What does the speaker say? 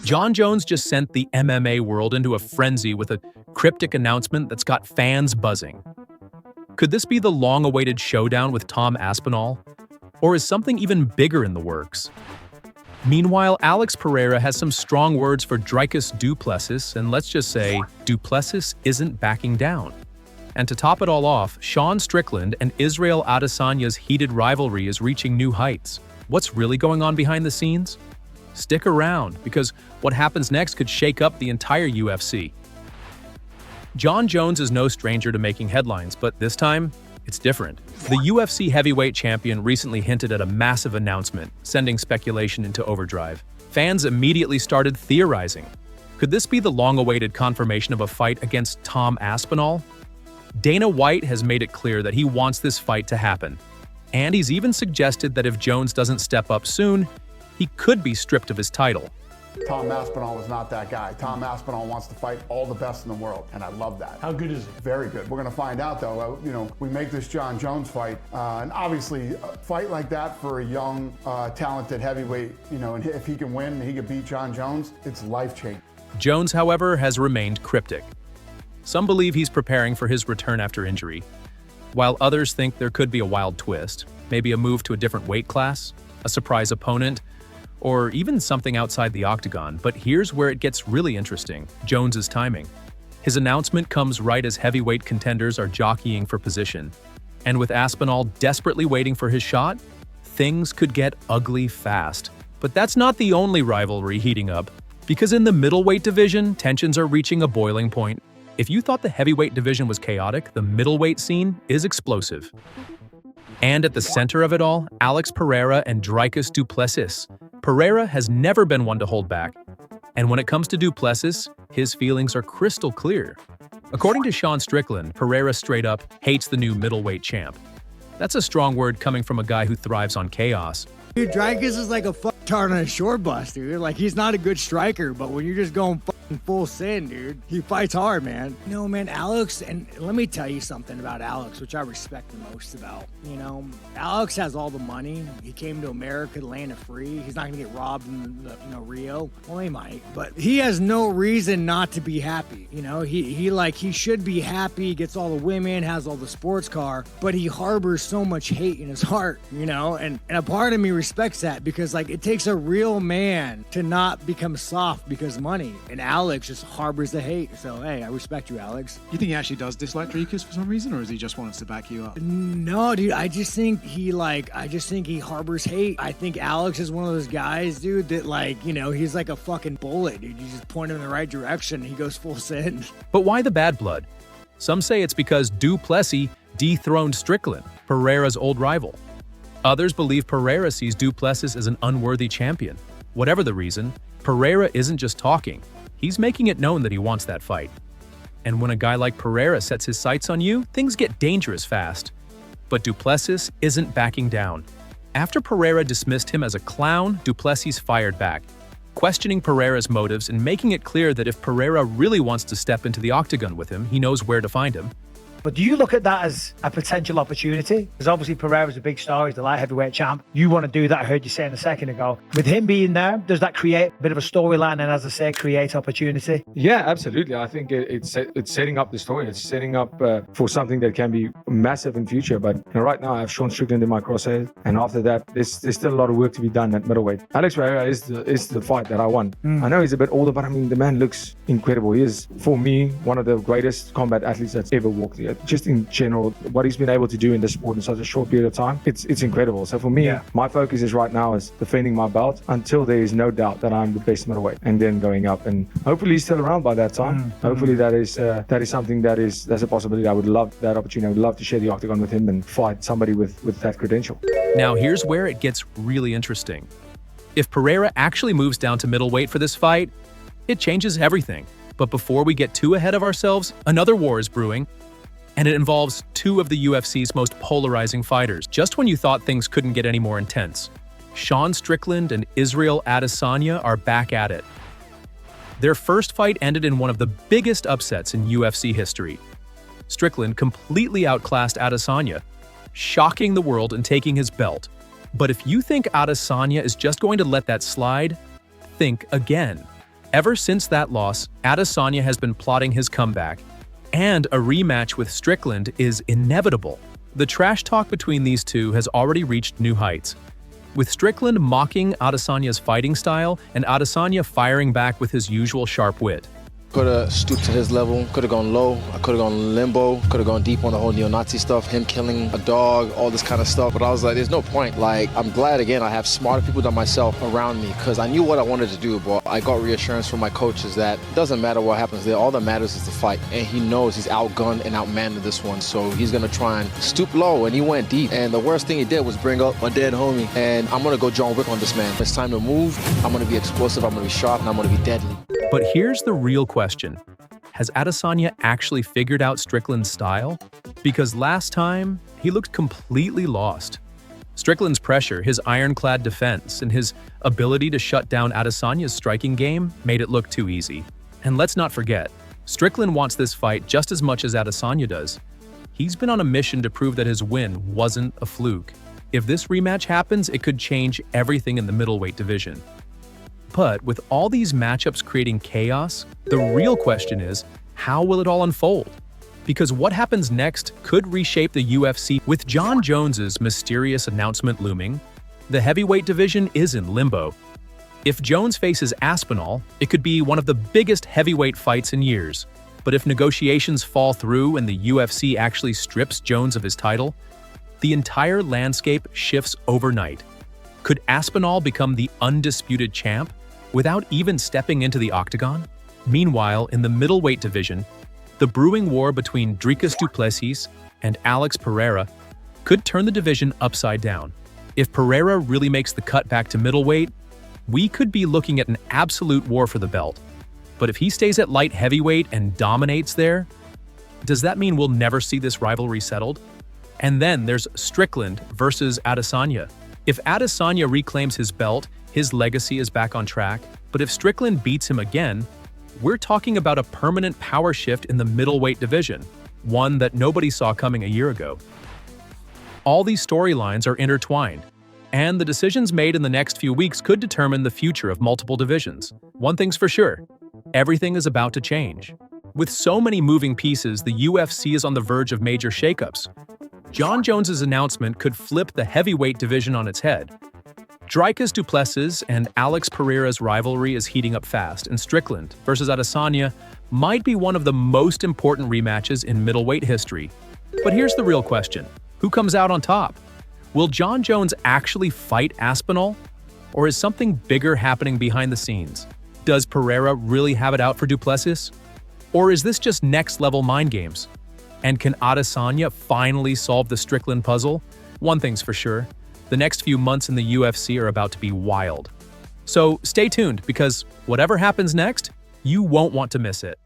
Jon Jones just sent the MMA world into a frenzy with a cryptic announcement that's got fans buzzing. Could this be the long-awaited showdown with Tom Aspinall? Or is something even bigger in the works? Meanwhile, Alex Pereira has some strong words for Dricus Du Plessis, and let's just say, Du Plessis isn't backing down. And to top it all off, Strickland and Israel Adesanya's heated rivalry is reaching new heights. What's really going on behind the scenes? Stick around, because what happens next could shake up the entire UFC. Jon Jones is no stranger to making headlines, but this time, it's different. The UFC heavyweight champion recently hinted at a massive announcement, sending speculation into overdrive. Fans immediately started theorizing. Could this be the long-awaited confirmation of a fight against Tom Aspinall? Dana White has made it clear that he wants this fight to happen. And he's even suggested that if Jones doesn't step up soon, he could be stripped of his title. Tom Aspinall is not that guy. Tom Aspinall wants to fight all the best in the world, and I love that. How good is he? Very good. We're going to find out, though. We make this Jon Jones fight, and obviously, a fight like that for a young, talented heavyweight, and if he can win, he can beat Jon Jones, it's life-changing. Jones, however, has remained cryptic. Some believe he's preparing for his return after injury, while others think there could be a wild twist, maybe a move to a different weight class, a surprise opponent, or even something outside the octagon. But here's where it gets really interesting: Jones's timing. His announcement comes right as heavyweight contenders are jockeying for position. And with Aspinall desperately waiting for his shot, things could get ugly fast. But that's not the only rivalry heating up, because in the middleweight division, tensions are reaching a boiling point. If you thought the heavyweight division was chaotic, the middleweight scene is explosive. And at the center of it all, Alex Pereira and Dricus Du Plessis. Pereira has never been one to hold back. And when it comes to Du Plessis, his feelings are crystal clear. According to Strickland, Pereira straight up hates the new middleweight champ. That's a strong word coming from a guy who thrives on chaos. Dude, Dricus is like a tart on a short bus, dude. Like, he's not a good striker, but when you're just going full send, dude, he fights hard, man. Man, Alex, and let me tell you something about Alex, which I respect the most about. Alex has all the money. He came to America to land it free. He's not gonna get robbed in Rio. Well, he might, but he has no reason not to be happy. He should be happy. He gets all the women, has all the sports car, but he harbors so much hate in his heart. And a part of me respects that, because it takes a real man to not become soft because money. And Alex just harbors the hate. So, hey, I respect you, Alex. You think he actually does dislike Dricus for some reason, or is he just wants to back you up? No, dude, I just think he harbors hate. I think Alex is one of those guys, dude, that he's like a fucking bullet, dude. You just point him in the right direction and he goes full send. But why the bad blood? Some say it's because Du Plessis dethroned Strickland, Pereira's old rival. Others believe Pereira sees Du Plessis as an unworthy champion. Whatever the reason, Pereira isn't just talking. He's making it known that he wants that fight. And when a guy like Pereira sets his sights on you, things get dangerous fast. But Du Plessis isn't backing down. After Pereira dismissed him as a clown, Du Plessis fired back, questioning Pereira's motives and making it clear that if Pereira really wants to step into the octagon with him, he knows where to find him. But do you look at that as a potential opportunity? Because obviously Pereira's a big star, he's the light heavyweight champ. You want to do that, I heard you saying a second ago. With him being there, does that create a bit of a storyline and, as I say, create opportunity? Yeah, absolutely. I think it's setting up the story. It's setting up for something that can be massive in future. But right now I have Strickland in my crosshairs. And after that, there's still a lot of work to be done at middleweight. Alex Pereira is the fight that I want. I know he's a bit older, but the man looks incredible. He is, for me, one of the greatest combat athletes that's ever walked here. Just in general, what he's been able to do in this sport in such a short period of time, it's incredible. So for me, my focus is right now is defending my belt until there is no doubt that I'm the best middleweight, and then going up. And hopefully he's still around by that time. Hopefully that is something that's a possibility. I would love that opportunity. I would love to share the octagon with him and fight somebody with that credential. Now here's where it gets really interesting. If Pereira actually moves down to middleweight for this fight, it changes everything. But before we get too ahead of ourselves, another war is brewing. And it involves two of the UFC's most polarizing fighters, just when you thought things couldn't get any more intense. Strickland and Israel Adesanya are back at it. Their first fight ended in one of the biggest upsets in UFC history. Strickland completely outclassed Adesanya, shocking the world and taking his belt. But if you think Adesanya is just going to let that slide, think again. Ever since that loss, Adesanya has been plotting his comeback, and a rematch with Strickland is inevitable. The trash talk between these two has already reached new heights, with Strickland mocking Adesanya's fighting style and Adesanya firing back with his usual sharp wit. Could have stooped to his level, could have gone low, I could have gone limbo, could have gone deep on the whole neo-Nazi stuff, him killing a dog, all this kind of stuff. But I was like, there's no point. Like, I'm glad, again, I have smarter people than myself around me because I knew what I wanted to do, but I got reassurance from my coaches that it doesn't matter what happens there. All that matters is the fight. And he knows he's outgunned and outmanned this one, so he's going to try and stoop low, and he went deep. And the worst thing he did was bring up my dead homie. And I'm going to go John Wick on this man. It's time to move. I'm going to be explosive, I'm going to be sharp, and I'm going to be deadly. But here's the real question. Has Adesanya actually figured out Strickland's style? Because last time, he looked completely lost. Strickland's pressure, his ironclad defense, and his ability to shut down Adesanya's striking game made it look too easy. And let's not forget, Strickland wants this fight just as much as Adesanya does. He's been on a mission to prove that his win wasn't a fluke. If this rematch happens, it could change everything in the middleweight division. But with all these matchups creating chaos, the real question is, how will it all unfold? Because what happens next could reshape the UFC. With Jon Jones's mysterious announcement looming, the heavyweight division is in limbo. If Jones faces Aspinall, it could be one of the biggest heavyweight fights in years. But if negotiations fall through and the UFC actually strips Jones of his title, the entire landscape shifts overnight. Could Aspinall become the undisputed champ without even stepping into the octagon? Meanwhile, in the middleweight division, the brewing war between Dricus Du Plessis and Alex Pereira could turn the division upside down. If Pereira really makes the cut back to middleweight, we could be looking at an absolute war for the belt. But if he stays at light heavyweight and dominates there, does that mean we'll never see this rivalry settled? And then there's Strickland versus Adesanya. If Adesanya reclaims his belt, his legacy is back on track, but if Strickland beats him again, we're talking about a permanent power shift in the middleweight division, one that nobody saw coming a year ago. All these storylines are intertwined, and the decisions made in the next few weeks could determine the future of multiple divisions. One thing's for sure, everything is about to change. With so many moving pieces, the UFC is on the verge of major shakeups. Jon Jones's announcement could flip the heavyweight division on its head. Dricus Du Plessis and Alex Pereira's rivalry is heating up fast, and Strickland versus Adesanya might be one of the most important rematches in middleweight history. But here's the real question. Who comes out on top? Will Jon Jones actually fight Aspinall? Or is something bigger happening behind the scenes? Does Pereira really have it out for Du Plessis? Or is this just next-level mind games? And can Adesanya finally solve the Strickland puzzle? One thing's for sure. The next few months in the UFC are about to be wild. So stay tuned, because whatever happens next, you won't want to miss it.